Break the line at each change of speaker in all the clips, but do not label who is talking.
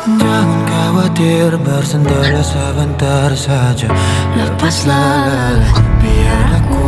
Jangan khawatir, bersendarlah sebentar saja. Lepaslah biar aku.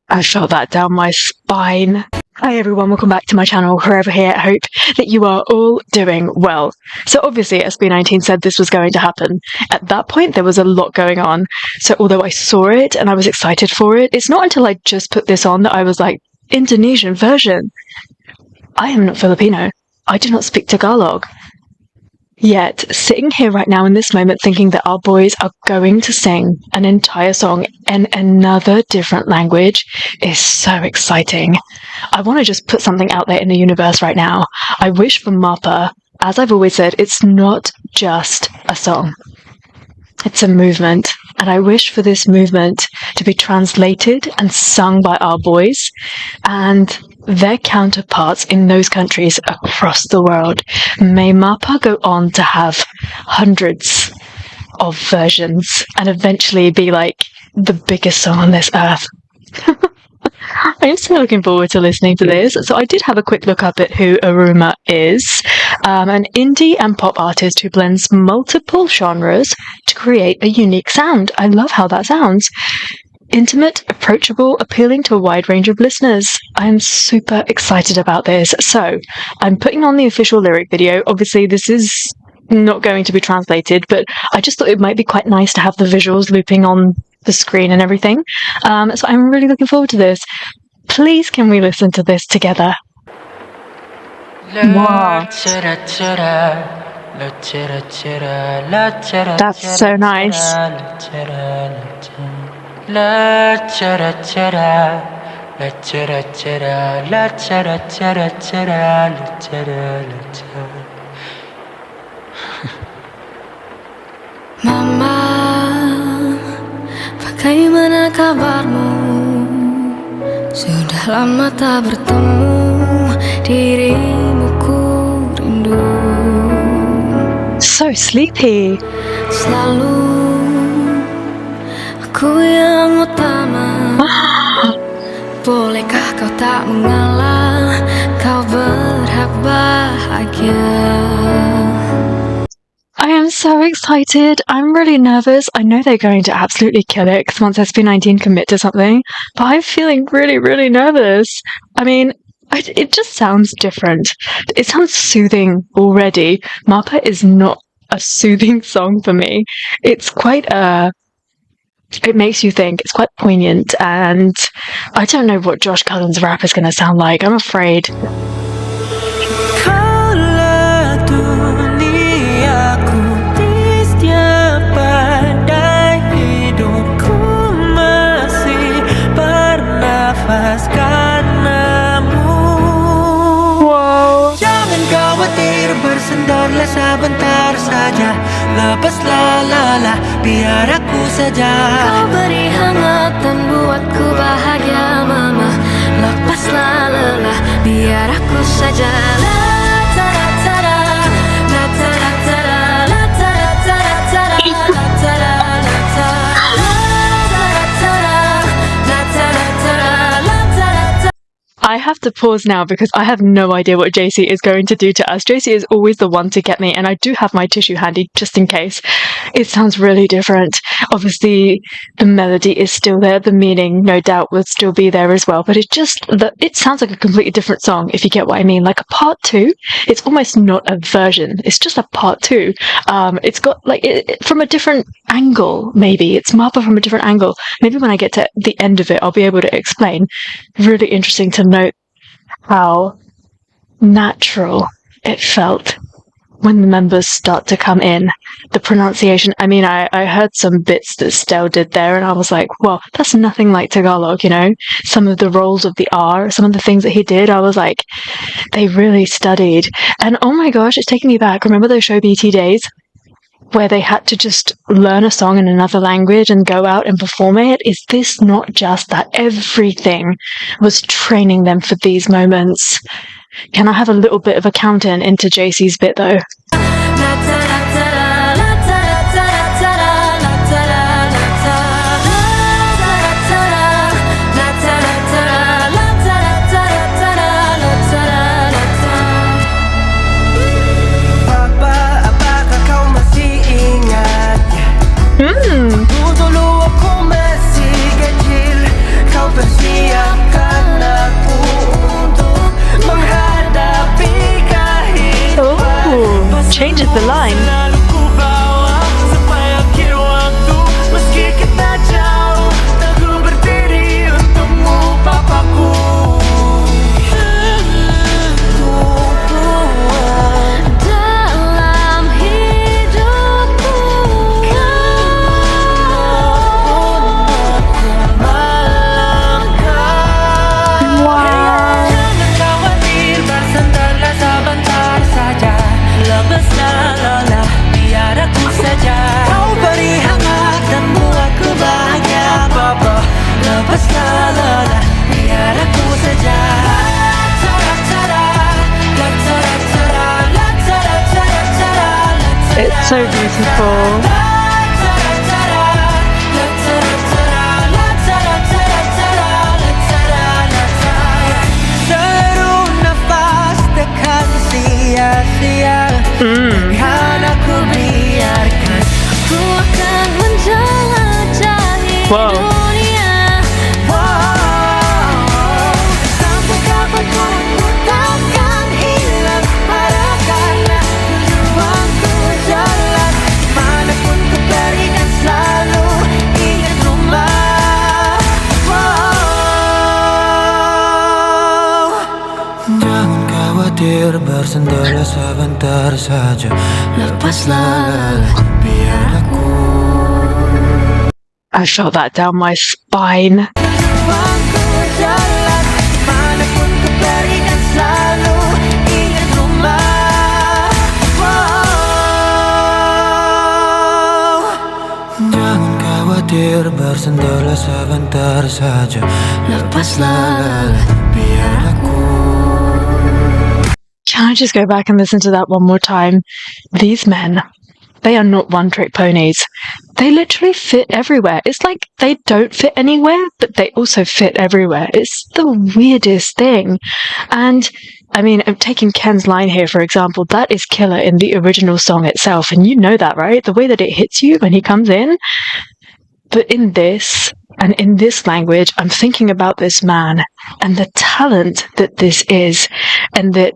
I felt that down my spine. Hi everyone, welcome back to my channel, whoever here. I hope that you are all doing well. So obviously SB19 said this was going to happen. At that point there was a lot going on. So although I saw it and I was excited for it, it's not until I just put this on that I was like, Indonesian version. I am not Filipino. I do not speak Tagalog. Yet, sitting here right now in this moment thinking that our boys are going to sing an entire song in another different language is so exciting. I want to just put something out there in the universe right now. I wish for MAPA, as I've always said, it's not just a song. It's a movement. And I wish for this movement to be translated and sung by our boys and their counterparts in those countries across the world. May MAPA go on to have hundreds of versions and eventually be like the biggest song on this earth. I'm so looking forward to listening to this. So I did have a quick look up at who Aruma is. An indie and pop artist who blends multiple genres to create a unique sound. I love how that sounds. Intimate, approachable, appealing to a wide range of listeners. I am super excited about this. So I'm putting on the official lyric video. Obviously this is not going to be translated, but I just thought it might be quite nice to have the visuals looping on the screen and everything. So I'm really looking forward to this. Please can we listen to this together? Wow. That's so nice.
Mama, bagaimana kabarmu? Sudah lama tak bertemu, dirimu ku rindu.
So sleepy.
Selalu aku yang utama. Bolehkah kau tak mengalah? Kau berhak bahagia.
I am so excited. I'm really nervous. I know they're going to absolutely kill it because once SB19 commit to something, but I'm feeling really, really nervous. I mean, it just sounds different. It sounds soothing already. MAPA is not a soothing song for me. It's quite it makes you think. It's quite poignant, and I don't know what Josh Cullen's rap is going to sound like. I'm afraid.
Bersendarlah sebentar saja, lepaslah lelah, biar aku saja.
Kau beri hangat dan buatku bahagia, Mama. Lepaslah lelah, biar aku saja.
I have to pause now because I have no idea what JC is going to do to us. JC is always the one to get me, and I do have my tissue handy just in case. It sounds really different. Obviously, the melody is still there. The meaning, no doubt, would still be there as well. But it sounds like a completely different song, if you get what I mean. Like a part two, it's almost not a version. It's just a part two. It's got from a different angle, maybe. It's MAPA from a different angle. Maybe when I get to the end of it, I'll be able to explain. Really interesting to note how natural it felt when the members start to come in. The pronunciation, I mean, I heard some bits that Stel did there and I was like, well, that's nothing like Tagalog, you know? Some of the rolls of the R, some of the things that he did, I was like, they really studied. And oh my gosh, it's taking me back. Remember those show BT days where they had to just learn a song in another language and go out and perform it? Is this not just that? Everything was training them for these moments. Can I have a little bit of a count-in into JC's bit though? changes the line.
Selalu ku bawa sampai akhir waktu. Meski kita jauh, teguh berdiri untukmu, papaku.
Dalam hidupku
Wow.
Jangan khawatir, bersandarlah sebentar saja. Lepaslah lelah, biar aku saja. Kau beri hangat dan buatku bahagia, Papa. Lepaslah lelah, biar aku saja.
It's so beautiful.
Seluruh nafas takkan sia-sia. Kan aku biarkan.
Ku akan menjelajahi
Wow.
dunia.
Sampai kapanpun ku takkan hilang arah, karena tujuanku jelas. Manapun ku pergi kan selalu ingat rumah. Jangan khawatir, bersandarlah sebentar saja. Lepaslah lelah, biar aku.
I felt that down my spine.
Tujuanku jelas, manapun ku pergi kan selalu ingat rumah. Jangan khawatir, bersandarlah sebentar saja. Lepaslah lelah, biar aku.
Can I just go back and listen to that one more time? These men, they are not one-trick ponies. They literally fit everywhere. It's like they don't fit anywhere, but they also fit everywhere. It's the weirdest thing. And I mean, I'm taking Ken's line here, for example, that is killer in the original song itself. And you know that, right? The way that it hits you when he comes in. But in this, and in this language, I'm thinking about this man and the talent that this is, and that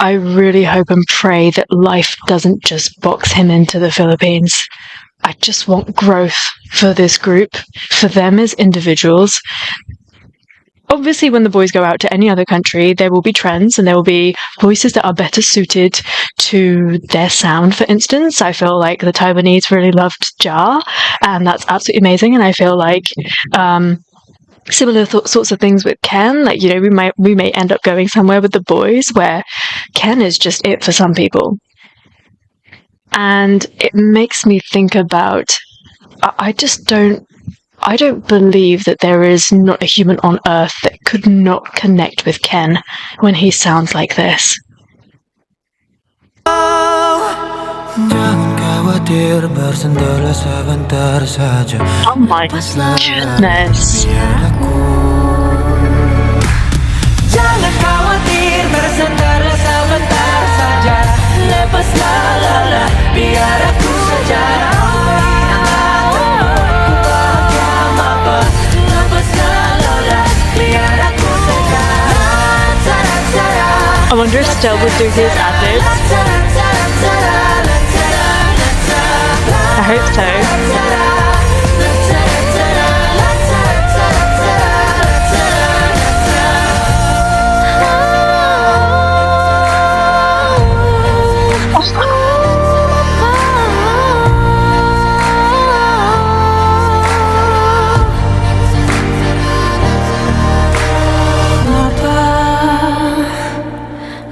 I really hope and pray that life doesn't just box him into the Philippines. I just want growth for this group, for them as individuals. Obviously, when the boys go out to any other country, there will be trends and there will be voices that are better suited to their sound, for instance. I feel like the Taiwanese really loved Ja, and that's absolutely amazing. And I feel like similar sorts of things with Ken, like, you know, we may end up going somewhere with the boys where Ken is just it for some people. And it makes me think about, I don't believe that there is not a human on earth that could not connect with Ken when he sounds like this.
Jangan khawatir, bersandarlah sebentar saja.
Oh my goodness.
Jangan khawatir, bersandarlah sebentar saja. Lepaslah lelah, biar aku saja. Ku bahagia, Mapa. Lepaslah lelah, biar aku saja.
I wonder if Stel would do his ad-libs. I hope so.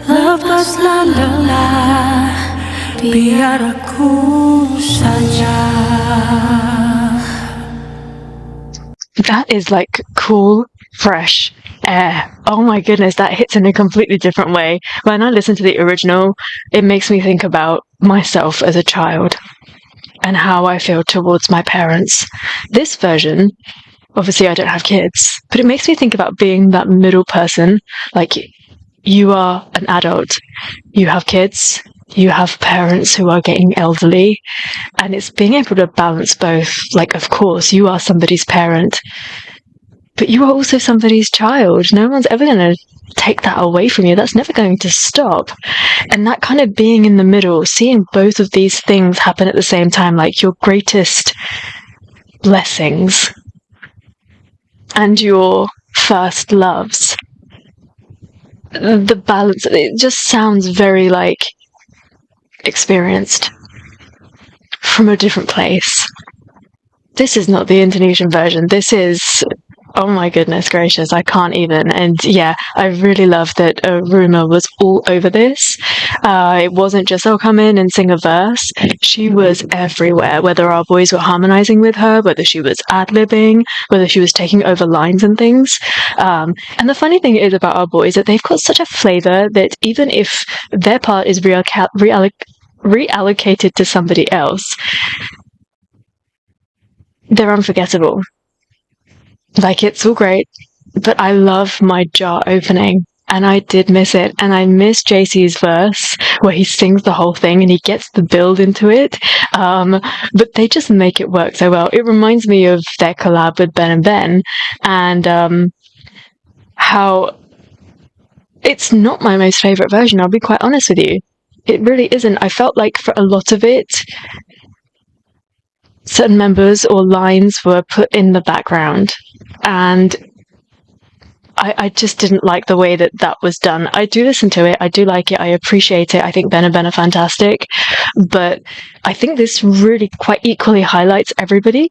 Lepaslah lelah, biar aku saja.
That is like cool, fresh air. Oh my goodness, that hits in a completely different way. When I listen to the original, it makes me think about myself as a child and how I feel towards my parents. This version, obviously I don't have kids, but it makes me think about being that middle person. Like, you are an adult, you have kids, you have parents who are getting elderly, and it's being able to balance both. Like, of course, you are somebody's parent, but you are also somebody's child. No one's ever going to take that away from you. That's never going to stop. And that kind of being in the middle, seeing both of these things happen at the same time, like your greatest blessings and your first loves. The balance, it just sounds very like experienced from a different place. This is not the Indonesian version. This is, oh my goodness gracious, I can't even. And yeah, I really love that Aruma was all over this. It wasn't just, oh, come in and sing a verse. She was everywhere, whether our boys were harmonizing with her, whether she was ad-libbing, whether she was taking over lines and things. And the funny thing is about our boys that they've got such a flavor that even if their part is reallocated to somebody else, they're unforgettable. Like, it's all great, but I love my jar opening, and I did miss it, and I miss JC's verse where he sings the whole thing and he gets the build into it, but they just make it work so well. It reminds me of their collab with Ben and Ben, and how it's not my most favourite version, I'll be quite honest with you. It really isn't. I felt like for a lot of it, certain members or lines were put in the background, and I just didn't like the way that that was done. I do listen to it, I do like it, I appreciate it, I think Ben and Ben are fantastic, but I think this really quite equally highlights everybody.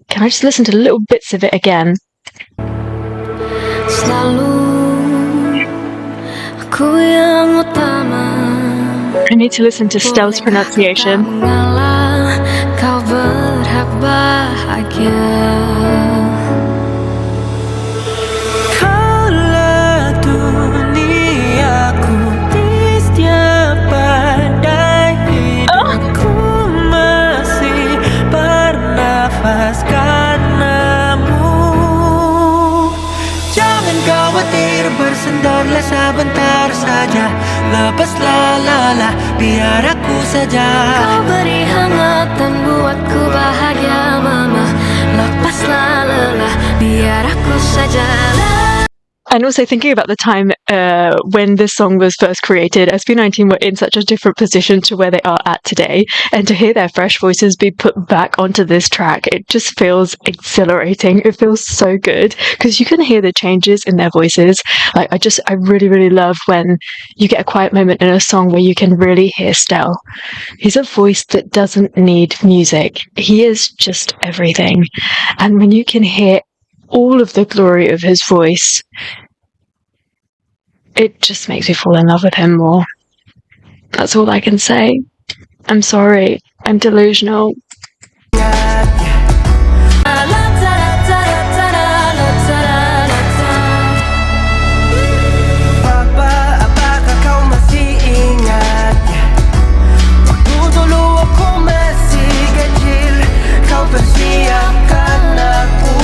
Can I just listen to little bits of it again? I need to listen to Stel's pronunciation.
Kau berhak bahagia.
Kaulah duniaku, tiada pada hidupku, masih bernafas karenamu. Jangan khawatir, bersendarlah sebentar saja, lepaslah lelah, biar aku saja.
Kau beri hangat dan buatku bahagia, mama. Lepaslah lelah, biar aku saja.
And also thinking about the time when this song was first created, SB19 were in such a different position to where they are at today, and to hear their fresh voices be put back onto this track, it just feels exhilarating. It feels so good because you can hear the changes in their voices. Like, I really, really love when you get a quiet moment in a song where you can really hear Stel. He's a voice that doesn't need music. He is just everything. And when you can hear all of the glory of his voice, it just makes me fall in love with him more. That's all I can say. I'm sorry. I'm delusional.
Apakah kau masih ingat? Waktu dulu aku masih kecil, kau persiapkan aku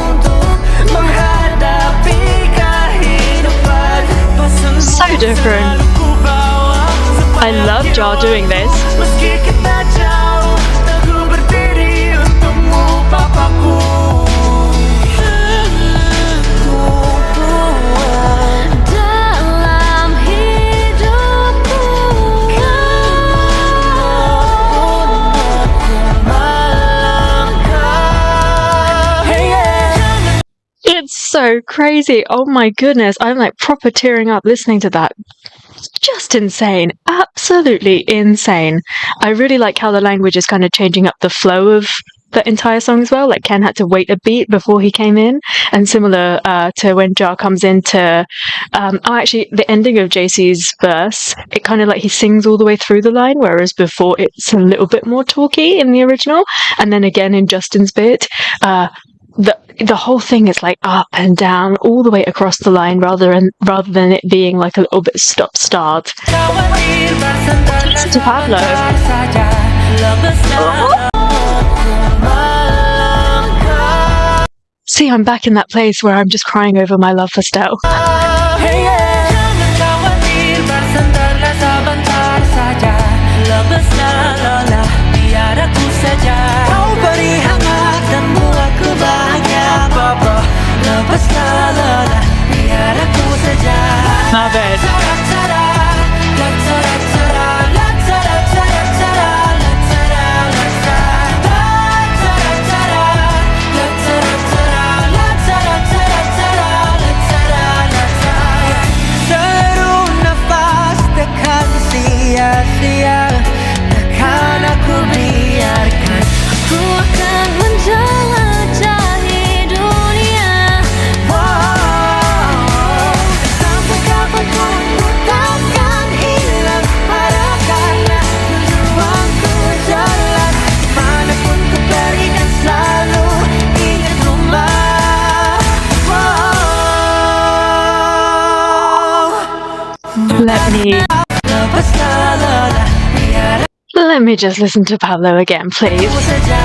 untuk menghadapi kehidupan.
So different. I love Jar doing this.
Meski kita jauh, teguh berdiri untukmu, papaku.
Dalam hidupku,
It's so crazy. Oh my goodness. I'm like proper tearing up listening to that. Just insane. Absolutely insane. I really like how the language is kind of changing up the flow of the entire song as well. Like, Ken had to wait a beat before he came in, and similar to when Jar comes into actually the ending of JC's verse, it kind of like he sings all the way through the line, whereas before it's a little bit more talky in the original, and then again in Justin's bit, the whole thing is like up and down all the way across the line, rather than it being like a little bit stop-start. Listen to Pablo. See, I'm back in that place where I'm just crying over my love for Stel. honey.
Lepaslah lelah, biar
Let me just listen to Pablo again, please.
aku saja.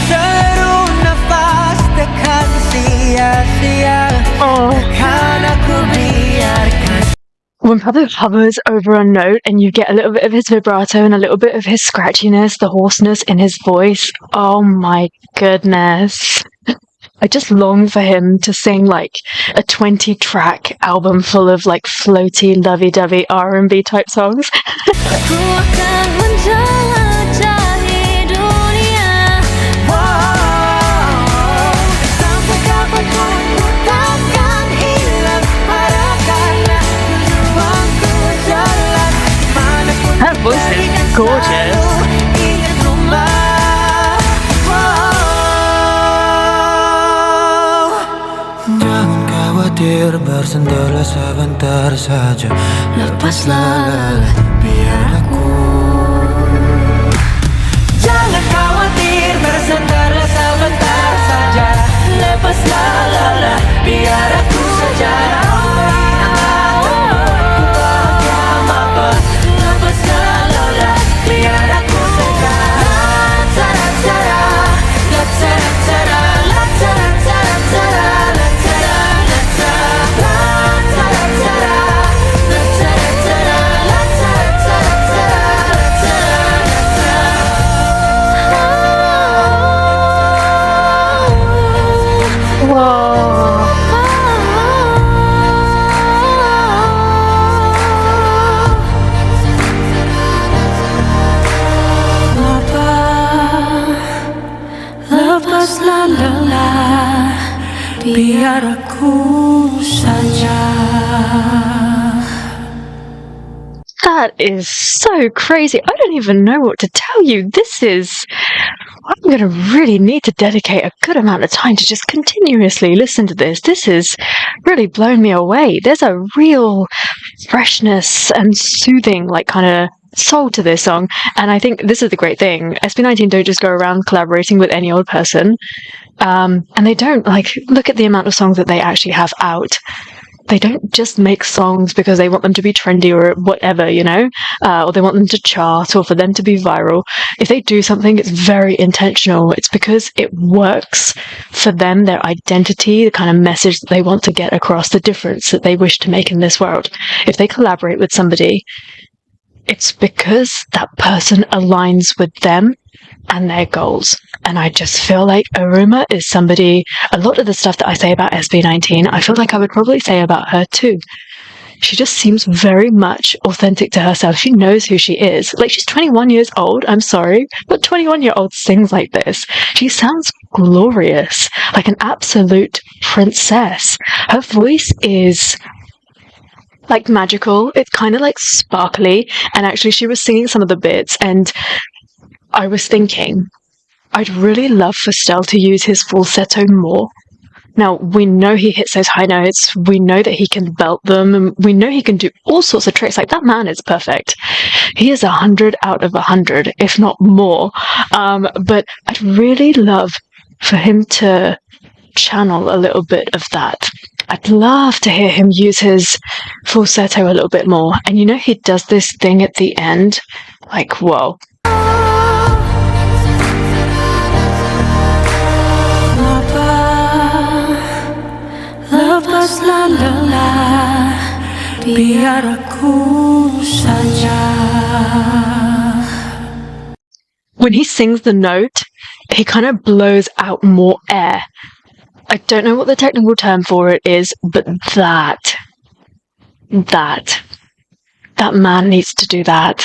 Seru nafas tekan sia-sia,
Oh.
kan aku biarkan.
When Pablo hovers over a note and you get a little bit of his vibrato and a little bit of his scratchiness, the hoarseness in his voice, oh my goodness. I just long for him to sing like a 20-track album full of like floaty, lovey-dovey R&B type songs.
Ku akan menjelajahi dunia.
Sampai kapanpun ku takkan hilang pada karena tujuanku jelas. Manapun
Her voice is gorgeous.
ingat rumah. Jangan khawatir, bersenderlah sebentar saja. Lepaslah biar aku. Jangan khawatir, bersenderlah sebentar saja. Lepaslah lelah, biar aku saja. Bahagia MAPA. Lepaslah lelah, biar aku saja. La-ta-ra-ta-ra, la-ta-ra-ta-ra, la-ta-ra-ta-ra-ta-ra, la-ta-ra-ta-ra, la-ta-ra-ta-ra, la-ta-ra-ta-ra, la-ta-ra-ta-ra,
Whoa.
Lepaslah lelah, biar aku saja.
That is so crazy. I don't even know what to tell you. I'm going to really need to dedicate a good amount of time to just continuously listen to this. This has really blown me away. There's a real freshness and soothing, like, kind of soul to this song. And I think this is the great thing. SB19 don't just go around collaborating with any old person. And they don't, like, look at the amount of songs that they actually have out. They don't just make songs because they want them to be trendy or whatever, you know, or they want them to chart or for them to be viral. If they do something, it's very intentional. It's because it works for them, their identity, the kind of message that they want to get across, the difference that they wish to make in this world. If they collaborate with somebody, it's because that person aligns with them and their goals. And I just feel like Aruma is somebody, a lot of the stuff that I say about SB19, I feel like I would probably say about her too. She just seems very much authentic to herself. She knows who she is. Like, she's 21 years old, I'm sorry, but 21-year-old sings like this. She sounds glorious, like an absolute princess. Her voice is like magical. It's kind of like sparkly. And actually, she was singing some of the bits, and I was thinking, I'd really love for Stel to use his falsetto more. Now, we know he hits those high notes, we know that he can belt them, and we know he can do all sorts of tricks. Like, that man is perfect. He is 100 out of 100, if not more. But I'd really love for him to channel a little bit of that. I'd love to hear him use his falsetto a little bit more. And you know, he does this thing at the end, like, whoa.
Lepaslah lelah, biar aku saja.
When he sings the note, he kind of blows out more air. I don't know what the technical term for it is, but that man needs to do that.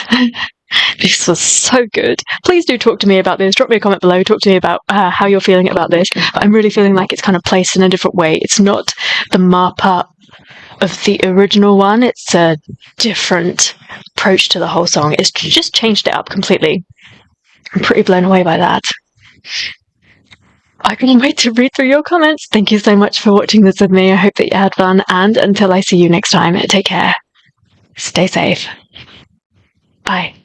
This was so good. Please do talk to me about this. Drop me a comment below. Talk to me about how you're feeling about this. But I'm really feeling like it's kind of placed in a different way. It's not the MAPA of the original one. It's a different approach to the whole song. It's just changed it up completely. I'm pretty blown away by that. I couldn't wait to read through your comments. Thank you so much for watching this with me. I hope that you had fun, and until I see you next time, take care. stay safe. Bye.